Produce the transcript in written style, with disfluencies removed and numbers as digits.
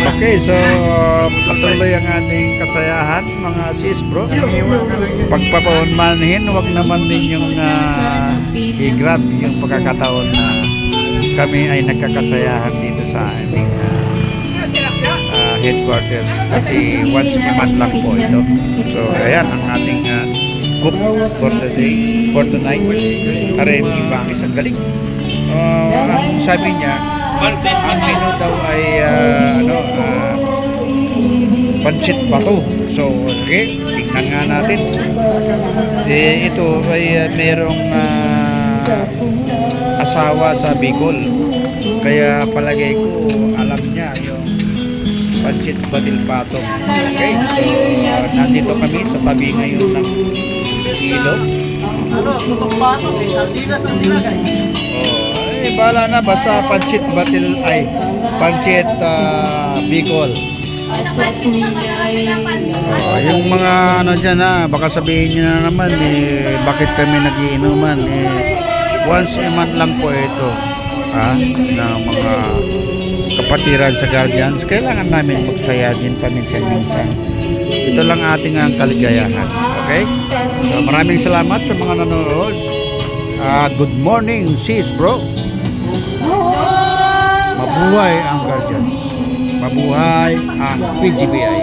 Okay, so patuloy ang aming kasayahan mga sis bro. Pagpapaunmanhin, wag naman din yung i-grab yung pagkakataon na kami ay nagkakasayahan dito sa aming headquarters kasi once a month lang po ito. So ayan ang ating cook for the day, for tonight. Karemi Bangis, ang galing. Ang sabi niya, ang menu daw ay pansit bato. So okay, tingnan nga natin. Ito ay merong asawa sa Bicol, kaya palagay ko alam niya yung pansit batil pato. Okay, so nandito kami sa tabi ngayon ng ilog. Tutok pato, sardinas ang nilagay. Ay bala na, basta pansit batil ay pansit Bicol. Yung mga ano dyan baka sabihin nyo na naman bakit kami nagiinuman once a month lang po ito na mga kapatiran sa Guardians. Kailangan namin magsaya din paminsan-minsan. Ito lang ating ang kaligayahan. Okay, so maraming salamat sa mga nanonood. Good morning sis bro. Mabuhay ang Guardians, mabuhay ang PGBI.